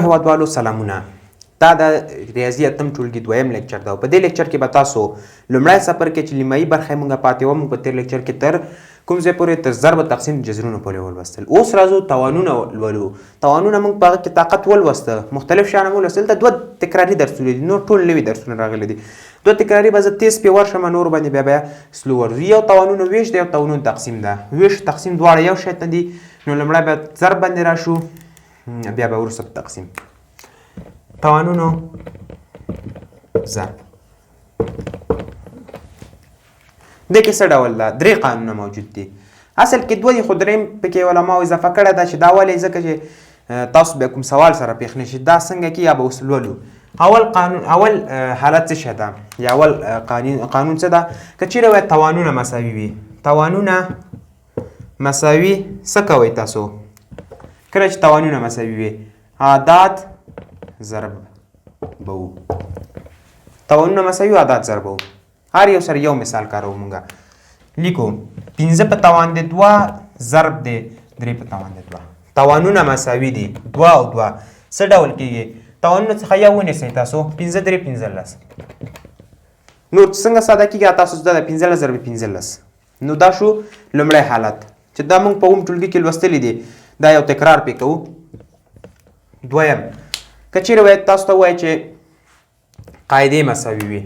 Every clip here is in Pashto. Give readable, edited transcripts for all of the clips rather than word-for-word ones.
هیوادوالو سلامونه. دا د ریاضي اتم ټولګي دویم لیکچر ده او په دې لیکچر کې به تاسو لومړی څپرکی چې نیمایي برخه یې مونږ پاتې وه، مونږ په تېر لیکچر کې تر کوم ځای پورې تر ضرب تقسیم جذرونو پورې ولوستل. اوس راځو توانونه ولولو. توانونه مونږ په هغه کې طاقت ولوسته، مختلف شیان مو ولوستل. دلته دوه تکراري درسونه دي، نور ټول نوي درسونه راغلي دي. دوه تکراري به زه تیز پې ورشم، نور باندې بیا سلو ورځو. یو توانونو ویش دی، یو توانونو تقسیم ده. ویش تقسیم دواړه یو شی ته دي، نو لومړی به ضرب باندې راشو، بیا به وروسته تقسیم. توانونو ضرب دې کې څه ډول ده؟ درې قانونه موجود دي. اصل کې دوه دي، خو درېیم پکې علماو اضافه کړی ده چې دا ولې ځکه چې تاسو بیا کوم سوال سره پېښ نه شي. دا څنګه کې یا به اوس لولو. اول حالت څه شی ده یا اول قانون څه ده؟ که چیرې وایي توانونه مساوي وي. توانونه مساوي څه کوئ تاسو؟ کله چې توانونه مساوي وي عدد ضرب به وو. توانونه مساوي وو، عدد ضرب وو. هر یو سره یو مثال کاروو مونږه. لیکو 5 په توان د 2 ضرب دی 3 په توان د 2. توانونه مساوي دي 2 او 2. څه ډول کېږي؟ توانونه څخه یو ونیسئ تاسو، 5 3 15. نو څنګه ساده کېږي؟ تاسو زده ده 15 ضرب 15. نو دا شو لومړی حالت چې دا مونږ په اوم ټولګي کې لوستلی دی. دا یو تکرار پې کوو. دویم، که چیرې وایي تاسو ته ووایي چې قاعدې مساوي وي.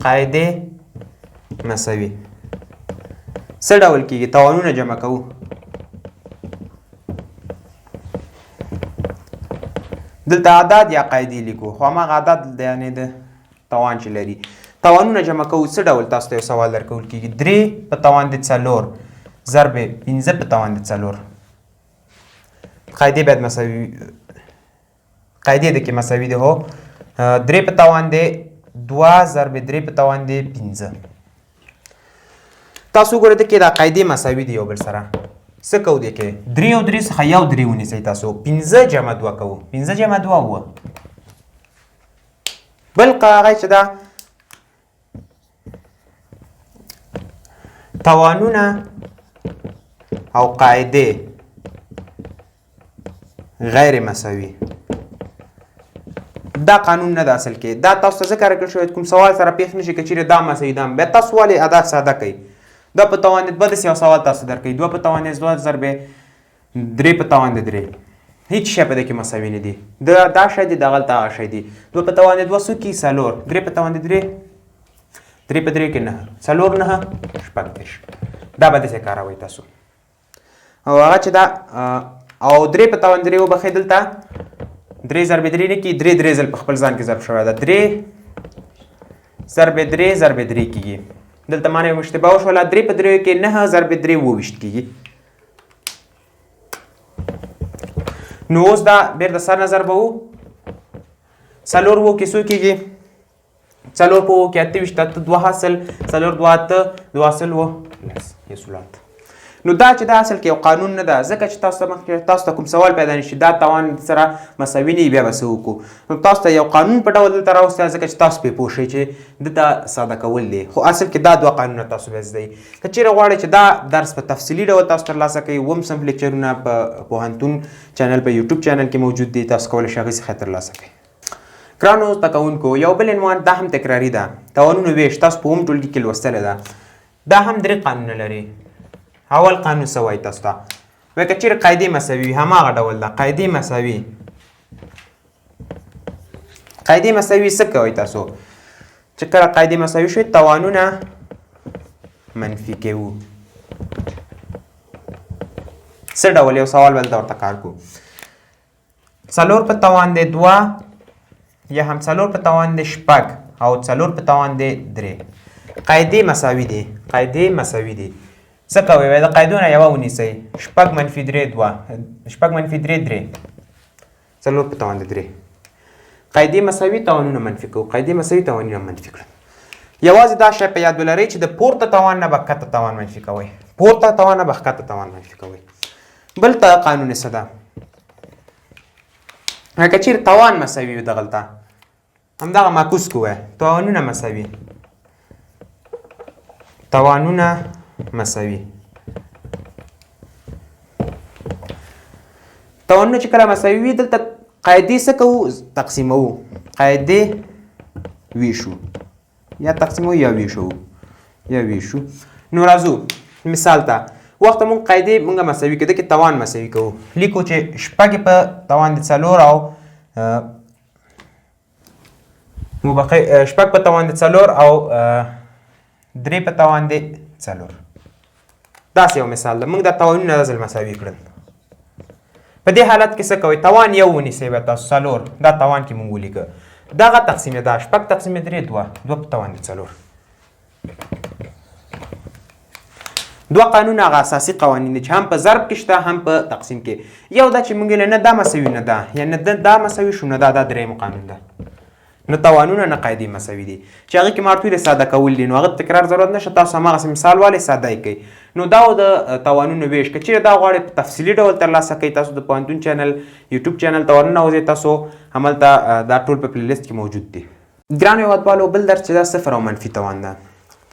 قاعدې مساوي څه ډول کېږي؟ توانونه جمع کوو. دلته عدد یا قاعدې لیکو، خو هماغه عدد یعنې د توان چې لري. توانونه جمع کوو څه ډول؟ تاسو ته یو سوال درکول کېږي. 3 په توان د 4 ضرب 15 په توان د 4. قاعدې باید مساوي، قاعدې د کې مساوي دی. هو 3 په توان د 2 ضرب 3 په توان د 15. تاسو ګورئ د کې دا قاعدې مساوي دي یو بل سره. څه کوو دې کې؟ 3 او 3 څخه یو 3 ونیسئ تاسو. 15 جمع 2 کوو. 15 جمع 2 اوه. بل هغه چې دا توانونه او قاعدې غیر مساوي. دا قانون نه ده اصل کې. دا تاسو ته ځکه راکړل شوی کوم سوال سره پېښ نه شي که چیرې دا مساوي ده، بیا تاسو ولې عدد ساده کوئ. 2 په توان د 2 داسې یو سوال تاسو درکوي. 2 په توان د 2 ضرب 3 په توان د 3. هیڅ شی په دې کې مساوي نه دي. دا شی دی، دغلته هغه شی دی. 2 په توان د 2 څو کېږي؟ 4. 3 په توان د 3 3 په 3 کې 9. 4 9 36. دا به داسې کاروئ تاسو. او هغه چې دا او 3 په توان 3 وبښئ، دلته 3 ضرب 3 نه کېږي. 3 3 ځل په خپل ځان کې ضرب شوی ده. 3 ضرب 3 ضرب 3 کېږي. دلته معنی یو اشتباه وشوله. 3 په 3 کې 9 ضرب 3 22 کېږي. نو اوس دا بیرته سر نظر به وو. 4 وو کې څو کېږي؟ 4 په وو کې 28 2 حاصل 4 2 8 2 حاصل وو یې سولات. نو دا چې دا اصل کې یو قانون نه ده، ځکه چې تاسو ته کوم سوال پیدا نشي دا توان سره مساوي نه وي، بیا به څه وکړو؟ نو تاسو ته یو قانون په ډول دلته راوستی ځکه چې تاسو پرې پوه شئ چې دلته ساده کول دی. خو اصل کې دا دوه قانونه تاسو بیا زده یي. که چیرې غواړئ چې دا درس په تفصیلي ډول تاسو ترلاسه کړئ، اووم صنف لیکچرونه په پوهنتون چینل په یوټیوب چینل کې موجود دي، تاسو کولی شئ هغې څخه ترلاسه کړئ. ګرانو زده کوونکو، یو بل عنوان دا هم تکراري ده. توانونو ویش تاسو په اووم ټولګي کې لوستلی ده. دا هم 3 قانونه لري. اول قانون څه وایي تاسو ته؟ وایي که چیرې قاعدې مساوي وي، هماغه ډول ده. قاعدې مساوي، قاعدې مساوي څه کوئ تاسو؟ چې کله قاعدې مساوي شوي توانونه منفي کوو. څه ډول؟ یو سوال به دلته ورته کار کوو. 4 په توان د 2 یا هم 4 په توان د 6 او 4 په توان د 3. قاعدې مساوي دي. قاعدې مساوي دي. څه کوئ؟ وایي د قاعدو نه یوه ونیسئ. 6 منفي 3 2. 6 منفي 3 3. 4 په توان د 3. قاعدې مساوي توانونه منفي کوو. قاعدې مساوي توانونه منفي کړل. یوازې دا شی په یاد ولرئ چې د پورته توان نه به ښکته توان منفي کوئ. پورته توان نه به ښکته توان منفي کوئ. بل ته قانون څه ده؟ که چیرې توان مساوي وي دغلته همدغه معکوس کوئ. توانونه مساوي، توانونه مساوي. توانونه چې کله مساوي وي دلته قاعدې څه کوو تقسیموو قاعدې ویشو یا تقسیموو یا ویشو نو راځو مثال ته وخت مونږ قاعدې مونږ مساوي کړو کې توان مساوي کوو لیکو چې شپږ په توان د 4 او شپږ په توان د 4 او 3 په توان د 4 داسې یو مثال ده مونږ دا توانونه د ځل مساوي کړل په دې حالت کې څه کوئ توان یو ونیسئ به تاسو 4 دا توان کې مونږ ولیکه دغه تقسیم ده شپږ تقسیم 3 2 په توان د 4 دوه قانون هغه اساسي قوانین چې هم په ضرب کې شته هم په تقسیم کې یو دا چې مونږ نه دا مساوي نه ده یعنی دا مساوي شو نه دا دریم قانون ده نو توانونه نه قاعدې مساوي دي چې هغه کې مارتوی ساده کول دي نو هغه تکرار ضرورت نشته تاسو هغه مثال والے ساده کوي نو دا د توانونو ویش کې چې دا غواړي په تفصیلی ډول ترلاسه کوي تاسو د پوهنتون چینل یوټیوب چینل ته ورننوځئ تاسو هملته دا ټول په پلی لیست کې موجود دي ګرانو هیوادوالو بل درس چې دا صفر او منفي توان ده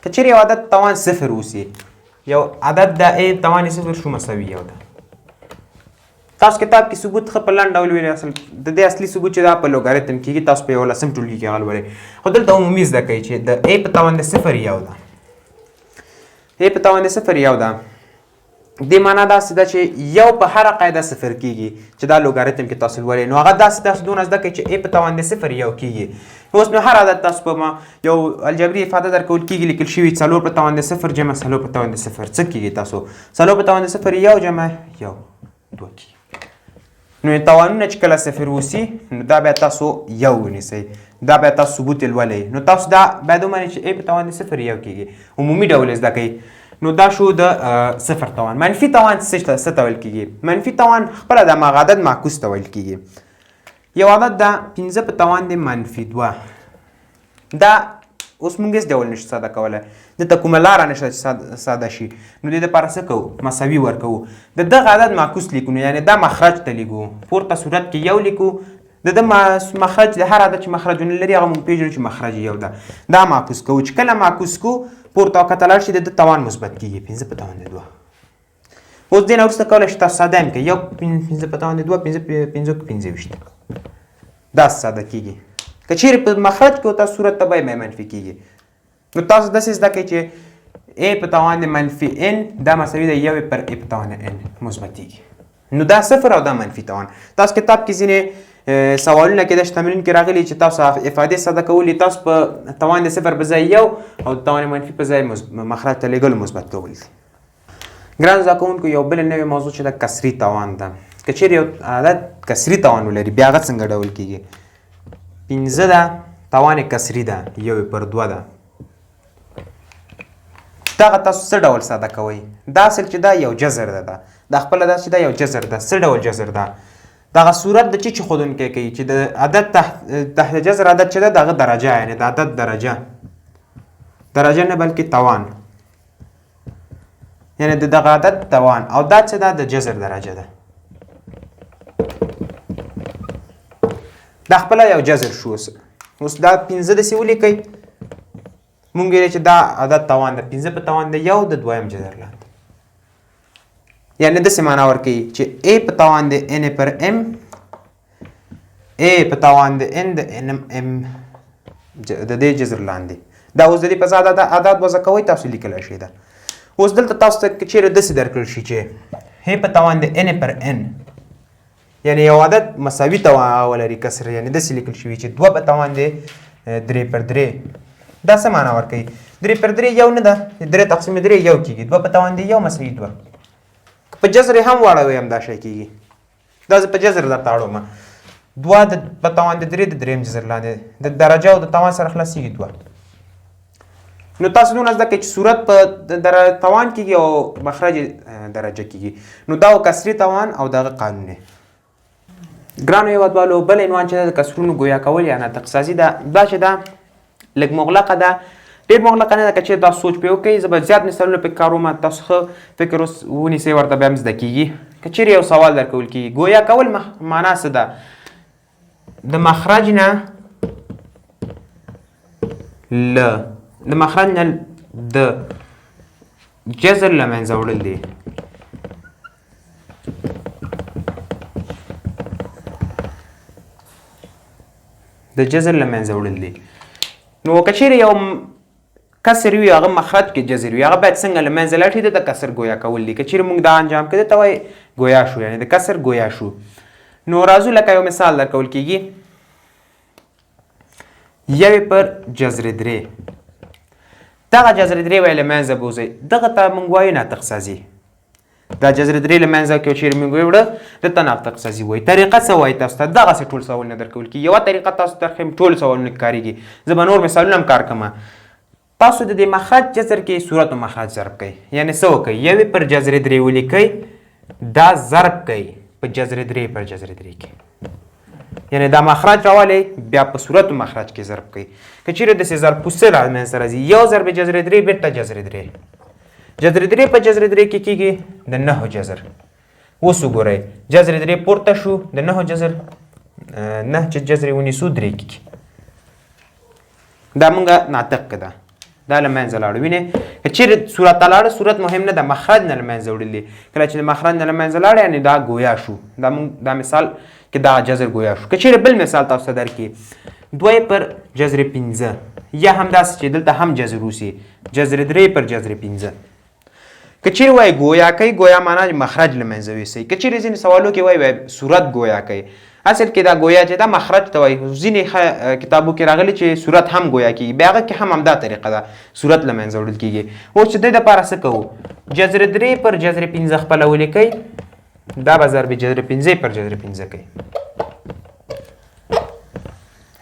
که چیرې یو عدد توان صفر اوسي یو عدد د ا توان صفر شو مساوي یو ده تاسو کتاب کې ثبوت خپل لاندې ډول ویل اصل د دې اصلي ثبوت چې دا په لوګاریتم کې تاسو په یو لسم ټولګي کې غل وړي خو دلته عمومي زده کوي چې د ا په توان د صفر یو ده ا په توان د صفر یو ده دې معنا دا څه ده چې یو په هر قاعده صفر کیږي چې دا لوګاریتم کې تاسو ولې نو هغه داسې تاسو دونه زده کوي چې ا په توان د صفر یو کیږي اوس نو هر عدد تاسو په یو الجبري افاده درکول کیږي لیکل شوی 4 په توان د صفر جمع 4 په توان د صفر څه کیږي تاسو 4 په توان د صفر یو جمع یو 2 کیږي نو توانونه چې کله صفر وسی نو دا بیا تاسو یو ونیسئ دا بیا تاسو ثبوت ولولئ نو تاسو دا باید ومنئ چې ا په توان د صفر یو کیږي عمومي ډول زده کوئ نو دا شو د صفر توان منفي توان څه ته ویل کیږي منفي توان خپله د هغه عدد معکوس ته ویل کیږي یو عدد دا 5 په توان د منفي 2 دا اوس مونږ هیڅ ډول نشو ساده کولی دلته کومه لاره نشته چې ساده شي نو دې دپاره څه کوو مساوي ورکوو د دغه عدد معکوس لیکو نو یعنې دا مخرج ته لیکو پورته صورت کې یو لیکو د مخرج د هر عدد چې مخرجونه لري هغه مونږ پېژنو چې مخرج یو ده دا معکوس کوو چې کله معکوس کوو پورته او کته لاړ شي د توان مثبت کېږي 5 په توان د 2 اوس دې نه وروسته کولی شي تاسو ساده هم کوئ یو 5 په توان د 2 25 دا ساده کېږي که چیرې په مخرج کې تاسو صورت ته به منفي کېږي نو تاسو داسې زده کوئ چې ا په توان د منفي n دا مساوي ده 1 پر ا په توان د n مثبتېږي نو دا صفر او دا منفي توان تاسو کتاب کې ځینې سوالونه کې د تمرین کې راغلي چې تاسو افادې ساده کولې تاسو په توان د صفر په ځای یو او توان منفي په ځای مخرج ته لېږل مثبت کول دي ګرانو زده کوونکو یو بل نوې موضوع چې د کسري توان ده که چیرې یو عدد کسري توان ولري بیا هغه څنګه ډول کېږي 15 ده توان کسري ده 1 پر 2 ده دغه تاسو څه ډول ساده کوئ دا اصل چې دا یو جذر ده دا خپله دا چې دا یو جذر ده څه ډول جذر ده دغه صورت د چې ښودونکی کوي چې د عدد تحت جذر عدد چې ده دغه درجه یعنې د عدد درجه نه بلکې توان یعنې د دغه عدد توان او دا چې ده د جذر درجه ده دا خپله یو جذر شو اوس دا 15 داسې ولیکئ مونږ ویلې چې دا عدد توان ده 15 په توان د یو د دویم جذر لاندې یعنی داسې معنا ورکوي چې ا په توان د n پر m ا په توان د n د n m د دې جذر لاندې دا اوس د دې په ځای عدد وضع کوئ تاسو لیکلی شئ ده اوس دلته تاسو ته چیرې داسې درکړل شي چې ا په توان د n پر n یعنی یو عدد مساوي توان ولري کسر یعنی داسې لیکل شوي چې 2 په توان د 3 پر 3 دا څه معنا ورکوي 3 پر 3 یو نه ده 3 تقسیم 3 یو کېږي 2 په توان د یو مساوي 2 په جذر هم واړوي هم دا شی کېږي دا زه په جذر درته اړوم 2 په توان د 3 د دریم جذر لاندې د درجه او د توان سره خلاصېږي 2 نو تاسو دونه زده کوئ چې صورت په توان کېږي او مخرج درجه کېږي نو دا کسري توان او دغه قانون دی ګرانو هیوادوالو بل عنوان چې د کسرونو ګویا کول یا ناطقسازي ده دا چې ده لږ مغلقه ده ډېر مغلقه نه ده که چېرې تاسو سوچ پرې وکړئ زه به زیات مثالونه پکې کاروم تاسو ښه فکر ونیسئ ورته بیا هم زده کېږي که چیرې یو سوال درکول کېږي ګویا کول معنا څه ده د مخرج نه د جذر له منځه وړل دي د جزر له منځه وړل دي. نو که چیرې یو کسر وي هغه مخرج کې جزر وي هغه باید څنګه له منځه لاړ شي د کسر ګویا کول دي. که چیرې موږ دا انجام کړو ته وایي ګویا شو یعنې د کسر ګویا شو. نو راځو لکه یو مثال درکول کېږي 1/3 دغه جذر 3 وایي له منځه بوځئ دغه ته موږ وایو ناطق سازي. دا جذر 3 له منځه که چیرې موږ ویوړه دته ناطق سازي وایي. طریقه څه وایي تاسو ته دغسې ټول سوالونه درکول کېږي. یوه طریقه تاسو درښیم ټول سوالونه کې کارېږي. زه به نور مثالونه هم کار کومه. تاسو د دې مخرج جذر کې صورت و مخرج ضرب کوئ. یعنې څه وکئ 1/3 ولیکئ دا ضرب کوئ په جذر 3/3 کې. یعنې دا مخرج راولئ بیا په صورت و مخرج کې ضرب کوئ. که چیرې داسې ضرب په څه منځته راځي 1 ضرب جذر 3 بېرته جذر 3 جذر 3 په جذر 3 کې کېږي د 9 جذر. اوس وګورئ جذر 3 پورته شو د 9 جذر 9 چې جذر ونیسو 3 کېږي. دا مونږه ناطق ده دا له منځه لاړو. وینې که چیرې صورت ته لاړه صورت مهم نه ده مخرج نه له منځه وړل دي. کله چې د مخرج نه له منځه لاړه یعنې دا ګویا شو. دا مثال کې دا جذر ګویا شو. که چیرې بل مثال تاسو ته درکړي 2/5 یا همداسې چې دلته هم جذر وسي جذر 3/5. که چیرې وایي ګویا کوي ګویا معنا مخرج له منځه ویسئ. که چیرې ځینې سوالو کې وایي صورت ګویا کوي اصل کې دا ګویا چې دا مخرج ته وایي. ځینې کتابو کې راغلي چې صورت هم ګویا کېږي بیا هغه کې هم همدا طریقه ده صورت له منځه وړل کېږي. اوس چې دې دپاره څه کوو جذر 3/5 خپله ولیکئ دا به ضرب جذر 5/5 کوي.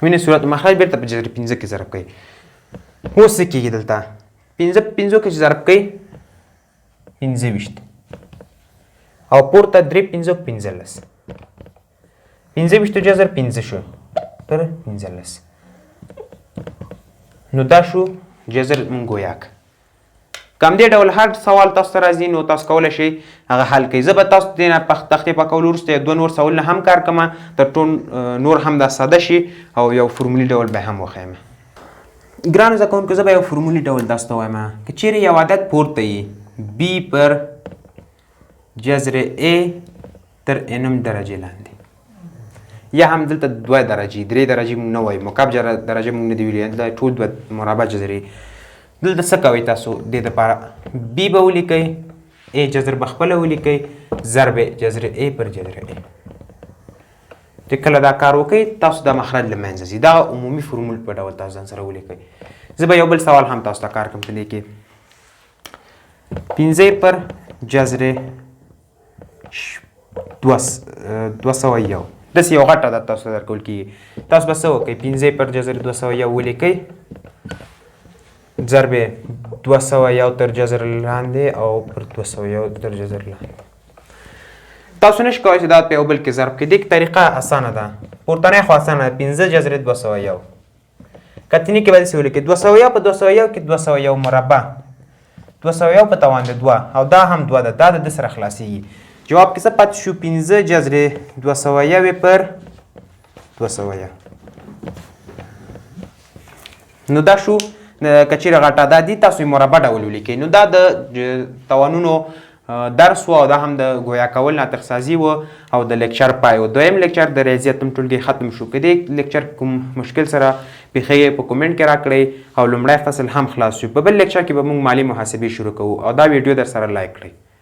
وینې صورت مخرج بیرته په جذر 5 کې ضرب کوي. اوس څه کېږي دلته 5 کې چې ضرب کوي 25 او پورته 3 15 جذر 5 شو پر 15 نو دا شو جذر مونږ ګویا که. کم دې ډول هر سوال تاسو ته راځي نو تاسو کولی شئ هغه حل کړئ. زه به تاسو دې نه تختې پاکولو وروسته 2 نور سوالونه هم کار کومه تر ټول نور هم دا ساده شي او یو فرمولي ډول به هم وښیم. ګرانو زده کوونکو زه به یو فرمولي ډول تاسو ته وایم. که چیرې یو عدد پورته وي b پر جذر a تر nم درجې لاندې یا هم دلته 2 درجې 3 درجې مونږ نه وایو مکعب درجې مونږ نه دي ویلي دا ټول 2 مربع جذرې. دلته څه کوئ تاسو دې دپاره b به ولیکئ a جذر به خپله ولیکئ ضرب جذر a پر جذر a. چې کله دا کار وکئ تاسو دا مخرج له منځه ځي. دا عمومي فرمول په ډول تاسو ځان سره ولیکئ. زه به یو بل سوال هم تاسو ته کار کوم په دې کې 5 پر جذر 201 داسې یو غټ عدد تاسو ته درکول کېږي. تاسو به څه وکئ 5 پر جذر 201 ولیکئ ضرب 201 تر جذر لاندې او پر 201 تر جذر لاندې. تاسو نشئ کولی چې دا په یو بل کې ضرب کړئ. دې طریقه اسانه ده پورتنی خو اسانه ده 5 جذر 201 کتنې کې به داسې ولیکئ 201 په 201 کې 201 مربع 201 په توان د 2 او دا هم 2 ده دا د سره خلاصېږي. جواب کې څه پاتې شو 5 جذر 201 پر 201 نو دا شو. که چیرې غټ عدد دي تاسو یې مربع ډول ولیکئ. نو دا د توانونو درس و او دا هم د ګویا کول ناطق سازي و او د لیکچر پای و. دویم لیکچر د ریاضیاتو ټولګي ختم شو. که دې لیکچر کوم مشکل سره پیښې په کومنټ کې راکړئ او لومړی فصل هم خلاص شو. په بل لیکچر کې به موږ مالي محاسبې شروع کوو او دا ویډیو در سره لایک کړئ.